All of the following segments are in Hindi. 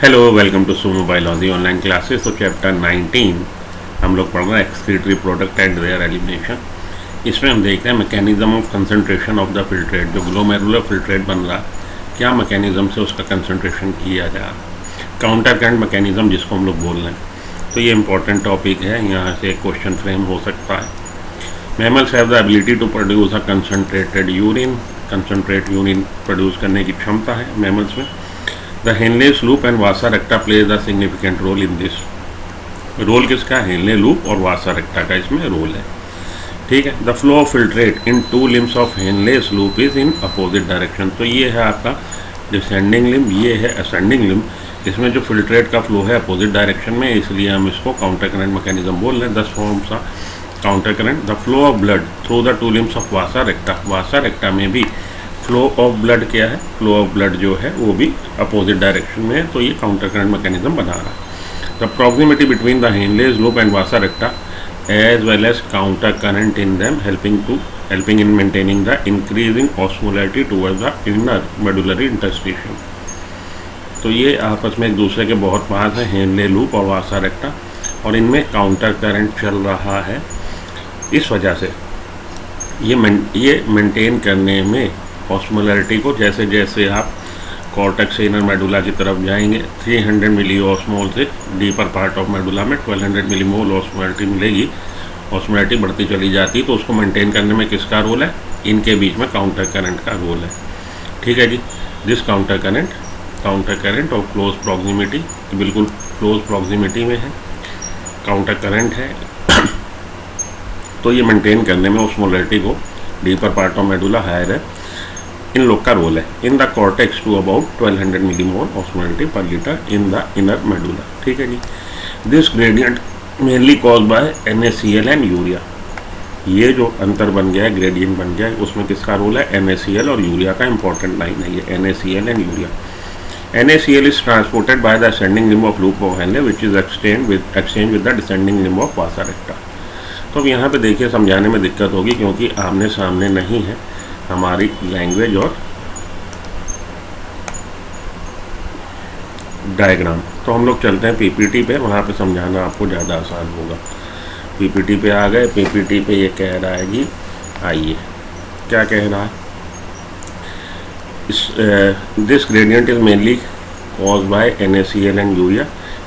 Hello, welcome to sumo biology online classes. तो चैप्टर 19 हम लोग पढ़ रहे हैं excretory product and their elimination. इसमें हम देख रहे हैं mechanism of concentration of the filtrate. जो ग्लोमेरुलर फिल्ट्रेट बन रहा, क्या मैकेनिज्म से उसका कंसंट्रेशन किया जा रहा, काउंटर करंट मैकेनिज्म जिसको हम लोग बोल रहे हैं। तो ये इंपॉर्टेंट टॉपिक है, यहाँ से एक क्वेश्चन फ्रेम हो सकता है। Mammals have the ability to produce a concentrated urine. Concentrate urine produce करने की क्षमता है मैमल्स में। The Henle's loop and vasa recta plays a significant role in this. Role किसका? हेनले लूप और वासा रेक्टा का इसमें रोल है। ठीक है। The flow of filtrate in two limbs of Henle's loop is in opposite direction. तो ये है आपका डिसेंडिंग लिम्ब, ये है असेंडिंग लिम्ब। इसमें जो फिल्ट्रेट का फ्लो है अपोजिट डायरेक्शन में, इसलिए हम इसको काउंटर करंट मैकेनिज्म बोल रहे हैं। 10 forms of counter current. The flow of blood through the two limbs of वासा रेक्टा। वासा रेक्टा में भी फ्लो ऑफ ब्लड क्या है? फ्लो ऑफ ब्लड जो है वो भी अपोजिट डायरेक्शन में है, तो ये काउंटर करंट मैकेनिज्म बना रहा है। The proximity between the Henle's loop and vasa recta as well as counter current in them helping in maintaining the increasing osmolarity towards the inner medullary interstitium. तो ये आपस में एक दूसरे के बहुत पास है, हेनले लूप और वासा रेक्टा, और इनमें काउंटर करंट चल रहा है। इस वजह से ये मेंटेन करने में ऑस्मोलैरिटी को, जैसे जैसे आप कॉर्टेक्स से इनर मेडुला की तरफ जाएंगे, 300 मिली ऑस्मोल से डीपर पार्ट ऑफ मेडुला में 1200 मिलीमोल ऑस्मोलैरिटी मिलेगी। ऑस्मोलैरिटी बढ़ती चली जाती है, तो उसको मेंटेन करने में किसका रोल है? इनके बीच में काउंटर करंट का रोल है। ठीक है जी। दिस काउंटर करंट और क्लोज प्रॉक्सिमिटी, बिल्कुल क्लोज प्रॉक्सिमिटी में है, काउंटर करंट है। तो ये मेंटेन करने में ऑस्मोलैरिटी को, deeper part of medulla higher है, इन लोग का रोल है। In the cortex to about 1200 millimole osmolarity per litre in the inner medulla. ठीक है जी। This gradient mainly caused by NaCl and urea. ये जो अंतर बन गया है, ग्रेडियंट बन गया है, उसमें किसका रोल है? NaCl और यूरिया का। इंपॉर्टेंट लाइन है ये, NaCl and urea. NaCl is transported by the ascending limb of loop of Henle which is exchanged with the descending limb of vasa recta। तो अब यहाँ पे देखिए, समझाने में दिक्कत होगी क्योंकि आमने सामने नहीं है हमारी लैंग्वेज और डायग्राम। तो हम लोग चलते हैं PPT पे, वहाँ पे समझाना आपको ज़्यादा आसान होगा। PPT पे आ गए। PPT पे ये कह रहा है जी, आइए क्या कह रहा है? This gradient is mainly caused by NaCl and urea.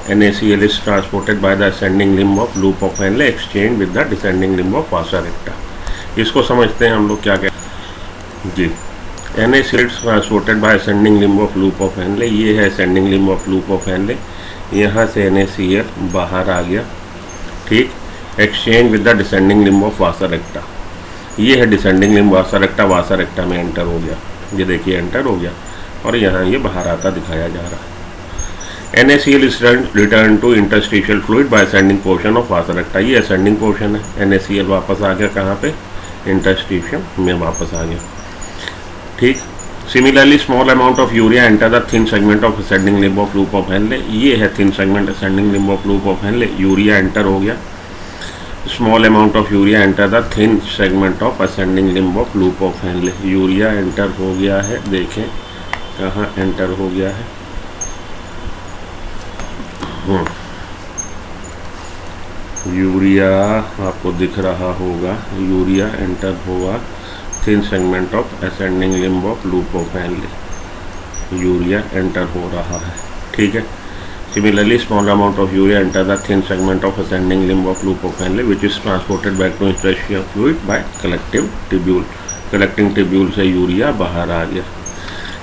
NaCl is transported by the ascending limb of loop of Henle exchange with the descending limb of vasa recta। इसको समझते हैं हम लोग क्या कहते जी। NaCl is transported by ascending limb of loop of Henle। ये है ascending limb of loop of Henle। यहाँ से NaCl बाहर आ गया, ठीक। exchange with the descending limb of vasa recta। ये है descending limb vasa recta में एंटर हो गया। ये देखिए एंटर हो गया, और यहाँ ये बाहर आता दिखाया जा रहा है। NaCl is returned to interstitial fluid by ascending portion of vasa recta। ये ascending portion है। NaCl वापस आ गया कहाँ पे? इंटरस्टिशियम में वापस आ गया, ठीक। Similarly small amount of urea enter the thin segment of ascending limb of loop of Henle। ये है thin segment ascending limb of loop of Henle। Urea enter हो गया। Small amount of urea enter the thin segment of ascending limb of loop of Henle। Urea enter हो गया है, देखें कहाँ एंटर हो गया है। यूरिया आपको दिख रहा होगा, यूरिया एंटर हुआ thin segment of ascending limb of loop of Henle। Urea enter हो रहा है, ठीक है। Similarly small amount of urea enter the thin segment of ascending limb of loop of Henle which is transported back to interstitial fluid by collective tubule। Collecting tubule से यूरिया बाहर आ गया।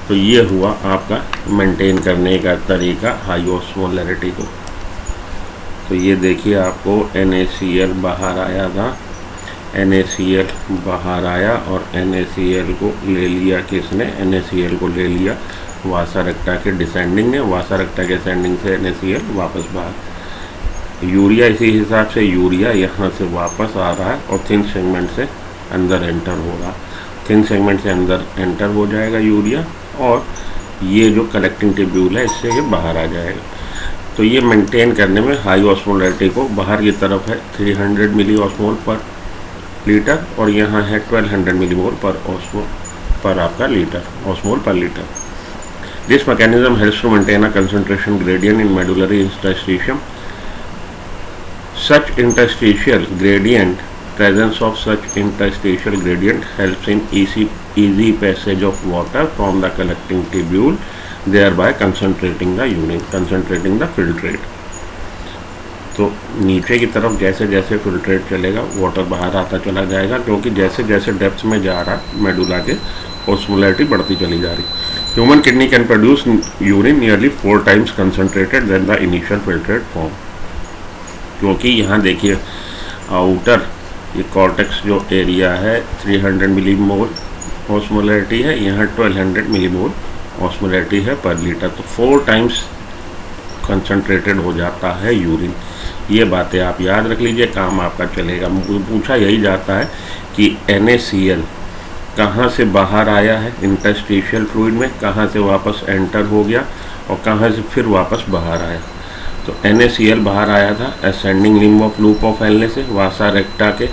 तो ये हुआ आपका मेंटेन करने का तरीका हाई ऑस्मोलैरिटी को। तो ये देखिए, आपको NaCl बाहर आया था, NaCl बाहर आया और NaCl को ले लिया किसने? NaCl को ले लिया वासा रेक्टा के डिसेंडिंग ने। वासा रेक्टा के असेंडिंग से NaCl वापस बाहर। यूरिया इसी हिसाब से यूरिया यहाँ से वापस आ रहा है और थिन सेगमेंट से अंदर एंटर हो रहा। थिन सेगमेंट से अंदर एंटर हो जाएगा यूरिया, और ये जो कलेक्टिंग टिब्यूल है इससे ये बाहर आ जाएगा। तो ये मेंटेन करने में हाई ऑस्मोलैरिटी को, बाहर की तरफ है 300 मिली ऑस्मोल पर लीटर, और यहाँ है 1200 मिलीमोल पर ऑस्मोल पर आपका लीटर, ऑस्मोल पर litre. This mechanism helps to maintain a concentration gradient in medullary interstitium. Such interstitial gradient, presence of such interstitial gradient helps in easy passage of water from the collecting tubule, thereby concentrating the urine, concentrating the filtrate. तो नीचे की तरफ जैसे जैसे फिल्ट्रेट चलेगा वाटर बाहर आता चला जाएगा, क्योंकि जैसे जैसे डेप्थ में जा रहा मेडुला के ऑस्मोलैरिटी बढ़ती चली जा रही. Human kidney can produce urine nearly 4 times concentrated than the initial filtrate form. क्योंकि यहाँ देखिए आउटर ये कॉर्टेक्स जो एरिया है 300 मिलीमोल ऑस्मोलैरिटी है, यहाँ 1200 मिलीमोल ऑस्मोलैरिटी है पर लीटर. तो 4 times कंसनट्रेटेड हो जाता है यूरिन. ये बातें आप याद रख लीजिए, काम आपका चलेगा. पूछा यही जाता है कि NaCl कहाँ से बाहर आया है इंटरस्टिशियल फ्लूइड में, कहाँ से वापस एंटर हो गया और कहाँ से फिर वापस बाहर आया. तो NaCl बाहर आया था ascending limb of loop of Henle से, वासा रेक्टा के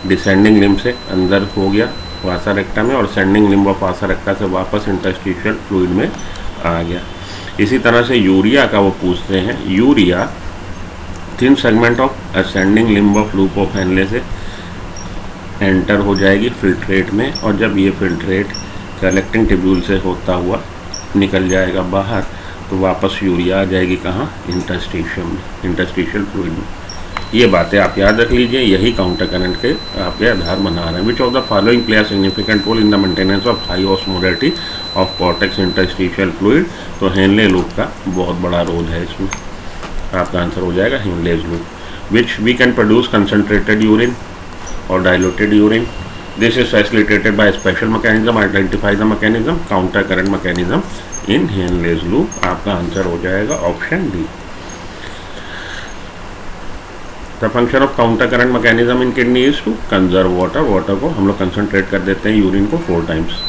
डिसेंडिंग लिम्ब से अंदर हो गया वासा रेक्टा में, और असेंडिंग लिम्ब ऑफ वासा रेक्टा से वापस इंटरस्टिशियल फ्लूइड में आ गया. इसी तरह से यूरिया का वो पूछते हैं. Urea thin segment of ascending limb of loop of Henle से एंटर हो जाएगी फिल्ट्रेट में, और जब ये फिल्ट्रेट कलेक्टिंग टिब्यूल से होता हुआ निकल जाएगा बाहर तो वापस यूरिया आ जाएगी कहाँ, इंटरस्टिशियम में, इंटरस्टिशियल फ्लूइड में. ये बातें आप याद रख लीजिए, यही काउंटर करंट के आपके आधार बना रहे हैं. Which of the following play significant role in the maintenance of high osmolarity of cortex interstitial fluid. तो हेनले लूप का बहुत बड़ा रोल है इसमें. आपका आंसर हो जाएगा Henle's loop. Which we can produce concentrated urine or diluted urine. This is facilitated by a special mechanism. Identify the mechanism, counter current mechanism in Henle's loop. आपका आंसर हो जाएगा option D. The function of counter current mechanism in kidney is to conserve water. Water को हम लोग कंसनट्रेट कर देते हैं यूरिन को 4 times.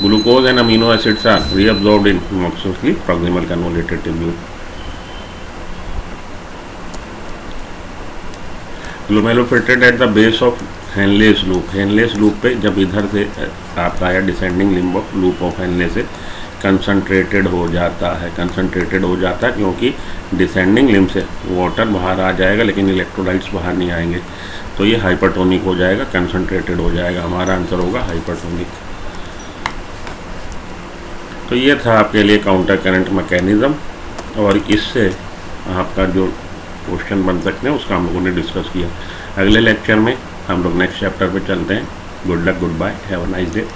Glucose and amino acids are reabsorbed in mostly proximal convoluted tubule. Glomerular at the base of Henle's loop. Henle's loop पे जब इधर से आपका आया descending limb of loop of Henle से कंसनट्रेटेड हो जाता है, कंसनट्रेटेड हो जाता है क्योंकि डिसेंडिंग लिम्ब से वाटर बाहर आ जाएगा लेकिन इलेक्ट्रोलाइट्स बाहर नहीं आएंगे. तो ये हाइपरटोनिक हो जाएगा, कंसनट्रेटेड हो जाएगा. हमारा आंसर होगा हाइपरटोनिक. तो ये था आपके लिए काउंटर करंट मैकेनिज्म, और इससे आपका जो क्वेश्चन बन सकते हैं उसका हम लोगों ने डिस्कस किया. अगले लेक्चर में हम लोग नेक्स्ट चैप्टर पे चलते हैं. Good luck, goodbye, have a nice day. Thank